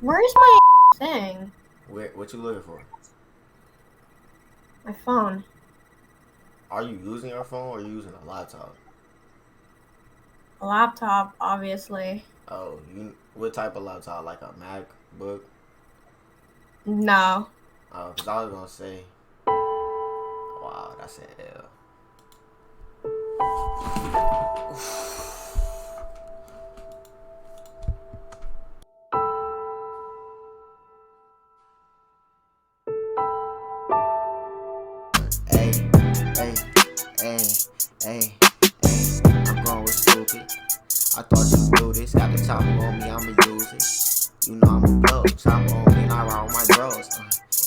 Where's my thing? What you looking for? My phone. Are you using your phone or are you using a laptop? A laptop, obviously. Oh, what type of laptop? Like a MacBook? No. Oh, because I was gonna say, wow, that's an L. Hey, hey, hey, hey, hey. I'm going with stupid. I thought you knew this. Got the chopper on me, I'ma use it. You know I'ma blow. Chopper on me and I ride with my bros.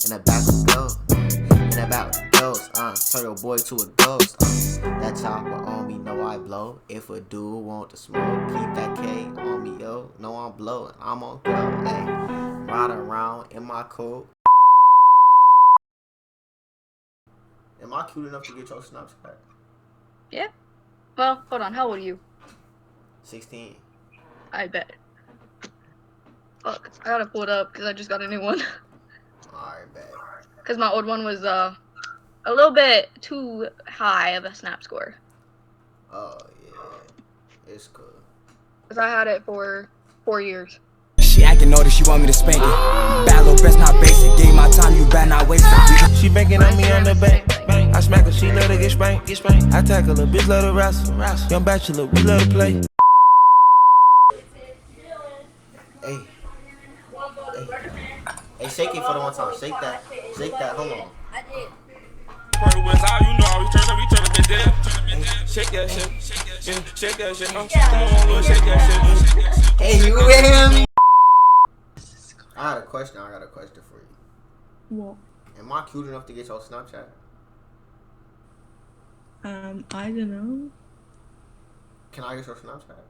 In the back of the ghost. In the back of the ghost. Turn your boy to a ghost. That chopper on me, know I blow. If a dude want to smoke, keep that K on me, yo. Know I'm blowing. I'm on go. Hey, ride around in my coat. Am I cute enough to get your Snapchat? Yeah. Well, hold on. How old are you? 16. I bet. Fuck. I gotta pull it up because I just got a new one. Alright, bet. Because my old one was a little bit too high of a snap score. Oh, yeah. It's cool. Because I had it for 4 years. She acting notice, she want me to spank it. Bad little best, not basic. Gave my time, you better not waste it. She banking on me on the bank. I smack her, she let her get spanked. I tackle her, bitch, let her wrestle. Young bachelor, we let her play. Hey. Hey, shake it for the one time. Shake that. Hold on. I did. You know, we turn up, bitch, there. Shake that shit. Yeah, shake that shit. Come on, little, shake that shit. Hey, you hear me? I got a question for you. What? Am I cute enough to get your Snapchat? I don't know. Can I get your Snapchat?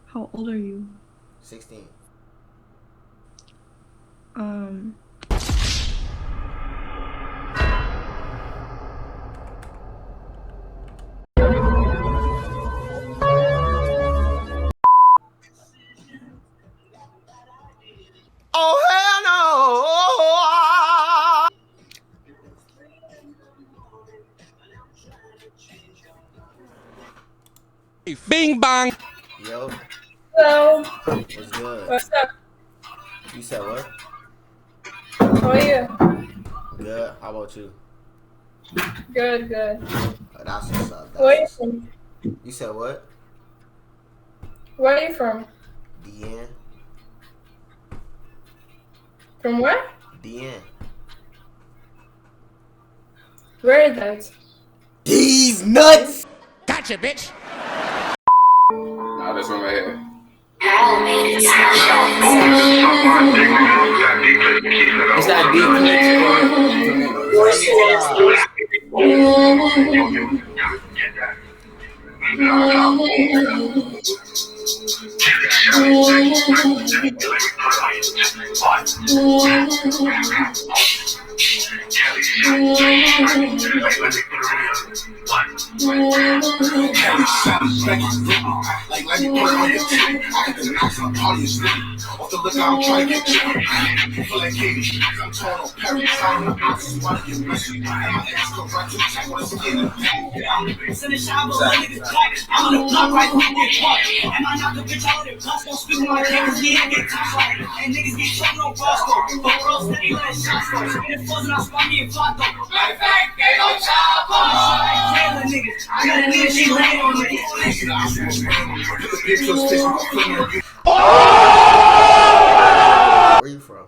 How old are you? 16. Oh, hell no! Bing bang. Yo. Hello. What's good? What's up? You said what? How are you? Good. How about you? Good. Oh, that's what's up. Where are you from? You said what? Where are you from? DN. From where? DN. Where is that? These nuts! Gotcha, bitch. Nah, this one right here. It's that Like, let me put it on your tip. I can knock some party is lit. Off the liquor, I'm trying to get you. Feel like Katie. I'm torn on Perry. Sign up. I just want to get messy. And my ass go right to check on the skin. Send a shower, niggas back. I'm on the block right when they get caught. And I knock the bitch out of their bus. Don't speak with my cameras, yeah, get touched like. And niggas get shot no Roscoe. But bro, steady let shots go. And fuzz and I spot me and Flotto. Matter of fact, they gon' chop us. Taylor niggas. I got a nigga, she laying on me. Where you from?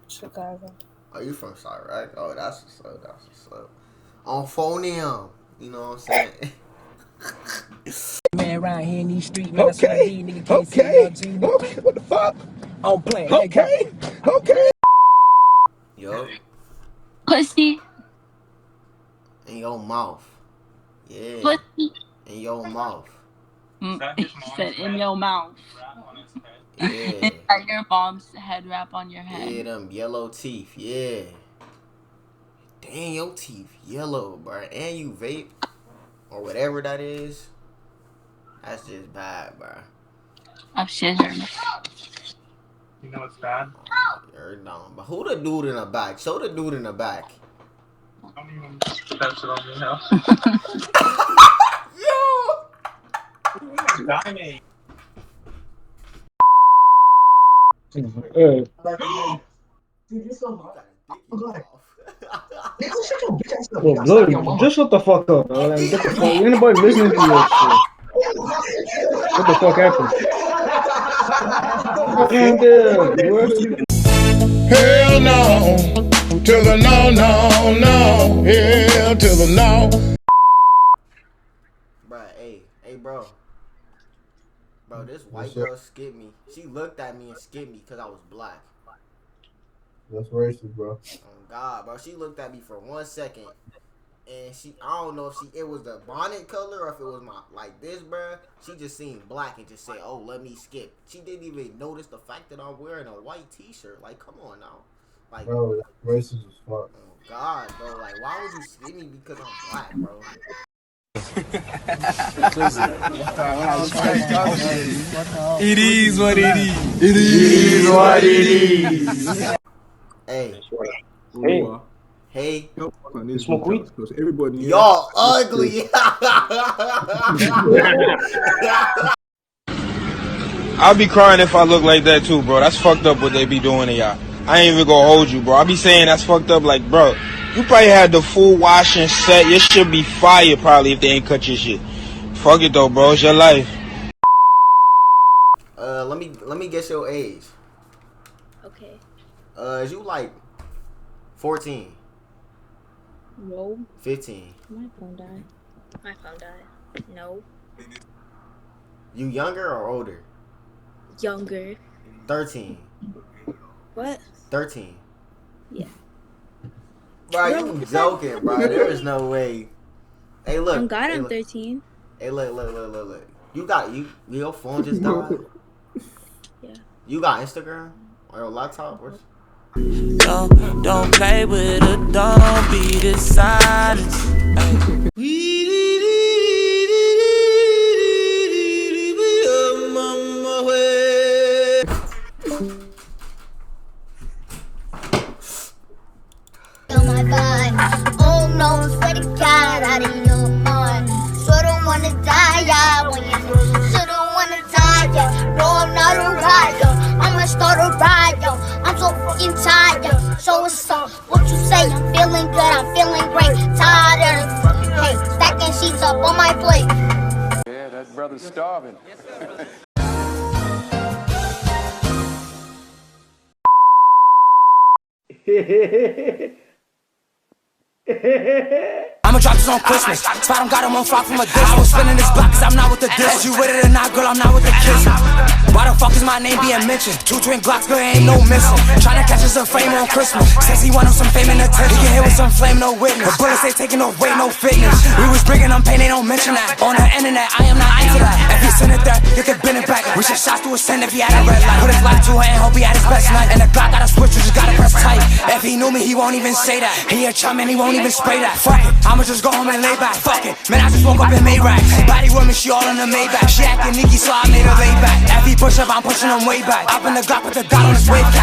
Chicago. Are you from Chirac? Oh, that's what's up. On phonium. You know what I'm saying? Man around here in these streets, man, that's what I need. Nigga can't see LG. What the fuck? I'm playing. Okay. Yo. Pussy. In your mouth. Yeah. Pussy. In your mouth. He said in your mouth. Yeah. Like your mom's head wrap on your head. Yeah, them yellow teeth. Yeah. Dang, your teeth yellow, bro. And you vape or whatever that is. That's just bad, bro. Oh shit, hurt me. You know it's bad? You're dumb. But who the dude in the back? Show the dude in the back. Don't even put that shit on me now. Yo! Dying. Well, Blue, just shut the fuck up, bro. Like, get the fuck. Anybody listening to your shit? What the fuck happened? Hell no, to the no, no, no. Hell to the no. Bruh, hey, bro. Bro, this white girl skipped me. She looked at me and skipped me because I was black. That's racist, bro. Oh God, bro. She looked at me for 1 second, and I don't know if it was the bonnet color or if it was my like this, bro. She just seen black and just said, "Oh, let me skip." She didn't even notice the fact that I'm wearing a white T-shirt. Like, come on now, like, bro, that's racist as fuck. Oh God, bro. Like, why would you skip me because I'm black, bro? It is what it is. It is what it is. Hey. Hey. Smoke weed? Y'all ugly. I'll be crying if I look like that too, bro. That's fucked up what they be doing to y'all. I ain't even gonna hold you, bro. I be saying that's fucked up. Like, bro, you probably had the full washing set. Your shit be fire probably if they ain't cut your shit. Fuck it though, bro. It's your life. Let me guess your age. Okay. Is you like 14? No. 15? My phone died. My phone died. No. You younger or older? Younger. 13. What? 13. Yeah. Bro, you joking, bro. There is no way. Hey, look. I'm God, hey, I'm look. 13. Hey, look. Your phone just died? Yeah. You got Instagram? Or your laptop? Or... Don't play with it, don't be dishonest. Oh no, swear to God, out of your mind. So don't wanna die, yeah. When you so don't wanna die, yeah. No, I'm not a riot. I'ma start a riot. I'm so fucking tired. So what's up? What you say? I'm feeling good, I'm feeling great. Tired of fucking hate. Stacking sheets up on my plate. Yeah, that brother's starving. I'ma drop this on Christmas. Spot him, got him on fire from a distance. I was spinning this block cause I'm not with the diss. You with it or not, girl, I'm not with the kiss. Why the fuck is my name being mentioned? 2 twin Glocks, girl, ain't no missing. Tryna catch us a frame on Christmas. Says he want him some fame and attention. He get hit with some flame, no witness. The bullets ain't taking no weight, no fitness. We was bringing them pain, they don't mention that. On the internet, I am not into that. If he send it there, get the bend it back. We should shots to a send if he had a red light. Put his life to it and hope he had his best night. And the Glock got a switch, you just gotta press tight. If he knew me, he won't even say that. He a chum and he won't even spray that. Fuck it, I'ma just go home and lay back. Fuck it, man, I just woke up and made racks. Body with me, she all in the Maybach. She acting Nikki, so I made her lay back. If he push up, I'm pushing him way back. Up in the Glock with the God on his wave cap.